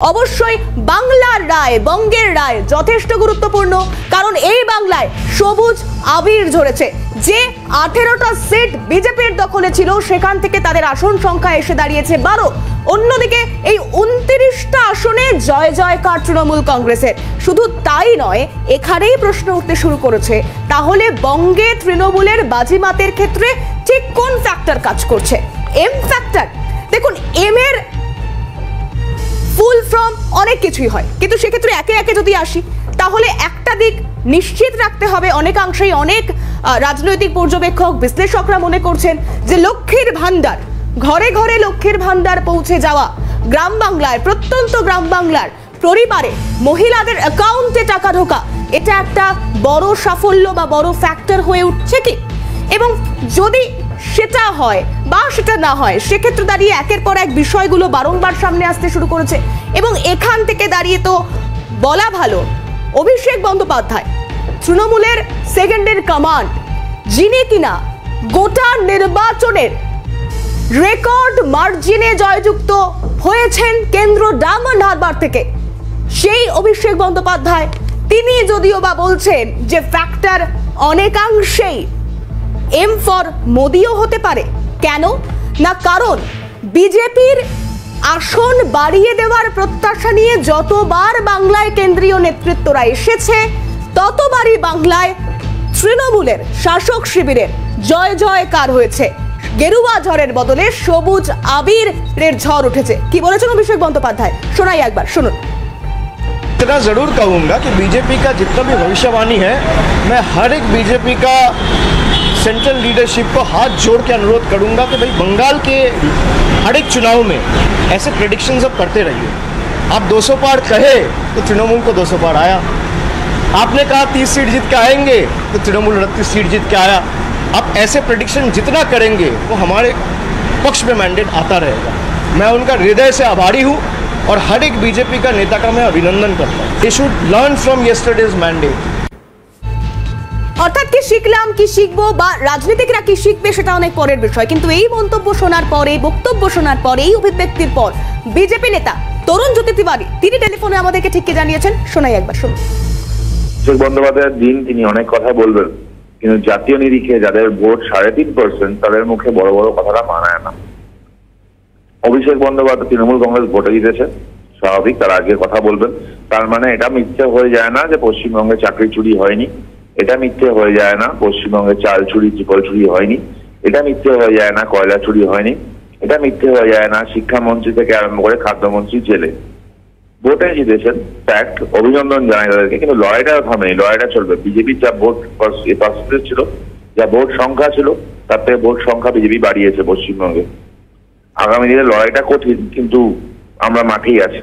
অবশ্যই বাংলার রায়, বঙ্গের রায় যথেষ্ট গুরুত্বপূর্ণ, কারণ এই বাংলায় সবুজ আবির ঝরেছে। যে 18টা সিট বিজেপির দখলে ছিল সেখান থেকে তাদের আসন সংখ্যা এসে দাঁড়িয়েছে 12। অন্যদিকে এই 29টা আসনে জয় জয়কার তৃণমূল কংগ্রেসের। শুধু তাই নয়, এখানেই প্রশ্ন উঠতে শুরু করেছে, তাহলে বঙ্গে তৃণমূলের বাজিমাতের ক্ষেত্রে ঠিক কোন ফ্যাক্টর কাজ করছে? M factor. দেখুন, এম এর ফুল ফর্ম অনেক কিছুই হয়, কিন্তু সেক্ষেত্রে একে একে যদি আসি তাহলে একটা দিক নিশ্চিত রাখতে হবে। অনেকাংশেই অনেক রাজনৈতিক পর্যবেক্ষক, বিশ্লেষকরা মনে করছেন যে লক্ষ্মীর ভান্ডার, ঘরে ঘরে লক্ষ্মীর ভান্ডার পৌঁছে যাওয়া, গ্রাম বাংলায়, প্রত্যন্ত গ্রাম বাংলার পরিবারে মহিলাদের অ্যাকাউন্টে টাকা ঢোকা, এটা একটা বড় সাফল্য বা বড় ফ্যাক্টর হয়ে উঠছে কি? এবং যদি সেটা হয় বা সেটা না হয়, সেক্ষেত্রে দাঁড়িয়ে একের পর এক বিষয়গুলো বারংবার সামনে আসতে শুরু করেছে। এবং এখান থেকে দাঁড়িয়ে তো বলা ভালো, অভিষেক বন্দ্যোপাধ্যায় তৃণমূলের সেকেন্ডের কমান্ড, যিনি কিনা গোটা নির্বাচনের রেকর্ড মার্জিনে জয়যুক্ত হয়েছেন কেন্দ্র ডায়মন্ড হারবার থেকে, সেই অভিষেক বন্দ্যোপাধ্যায় তিনি যদিও বা বলছেন যে ফ্যাক্টর অনেকাংশেই এম ফর মোদিও হতে পারে। কেন না, কারণ বিজেপির আসন বাড়িয়ে দেওয়ার প্রত্যাশা নিয়ে যতবার বাংলায় কেন্দ্রীয় নেতৃত্বরা এসেছে, ততবারই বাংলায় তৃণমূলের শাসক শিবিরের জয় জয়কার হয়েছে। গেরুয়া ঝড়ের বদলে সবুজ আবিরের ঝড় উঠেছে। কি বলেছেন অভিষেক বন্দ্যোপাধ্যায়? শোনাই একবার, শুনুন। इतना ज़रूर कहूँगा कि बीजेपी का जितना भी भविष्यवाणी है, मैं हर एक बीजेपी का सेंट्रल लीडरशिप को हाथ जोड़ के अनुरोध करूँगा कि भाई बंगाल के हर एक चुनाव में ऐसे प्रेडिक्शंस अब करते रहिए। आप 200 पार कहे तो तृणमूल को 200 पार आया, आपने कहा 30 सीट जीत के आएंगे तो तृणमूल 38 सीट जीत के आया। आप ऐसे प्रेडिक्शन जितना करेंगे वो हमारे पक्ष में मैंडेट आता रहेगा। मैं उनका हृदय से आभारी हूँ और हर एक बीजेपी का नेता का मैं अभिनंदन करता हूँ। They should learn from yesterday's mandate. অর্থাৎ কি শিখলাম, কি শিখবো বা রাজনীতিকরা কি শিখবে সেটা অনেক পরের বিষয়, কিন্তু এই মন্তব্য শোনার পরে, বক্তব্য শোনার পরে, এই অভিব্যক্তির পর বিজেপি নেতা তরুণ জ্যোতি তিওয়ারি তিনি টেলিফোনে আমাদেরকে ঠিক কি জানিয়েছেন, শোনাই একবার, শুনুন। অভিষেক বন্দ্যোপাধ্যায়ের দিন তিনি অনেক কথা বলবেন, কিন্তু জাতীয় নিরিখে যাদের ভোট 3.5% তাদের মুখে বড় বড় কথাটা মানায় না। অভিষেক বন্দ্যোপাধ্যায় তৃণমূল কংগ্রেস ভোটে জিতেছে, স্বাভাবিক, তার আগে কথা বলবেন। তার মানে এটা মিথ্যে হয়ে যায় না যে পশ্চিমবঙ্গে চাকরি চুরি হয়নি, এটা মিথ্যে হয়ে যায় না পশ্চিমবঙ্গে চাল চুরি, ত্রিপল চুরি হয়নি, এটা মিথ্যে হয়ে যায় না কয়লা চুরি হয়নি, এটা মিথ্যে হয়ে যায় না শিক্ষামন্ত্রী থেকে আরম্ভ করে খাদ্যমন্ত্রী জেলে। ভোটে জিতেছেন, ফ্যাক্ট, অভিনন্দন জানাই তাদেরকে, কিন্তু লড়াইটা থামেনি, লড়াইটা চলবে। বিজেপির যা ভোট পার্সেন্টেজ ছিল, যা ভোট সংখ্যা ছিল, তার থেকে ভোট সংখ্যা বিজেপি বাড়িয়েছে পশ্চিমবঙ্গে। আগামী দিনে লড়াইটা কঠিন, কিন্তু আমরা মাঠেই আছি।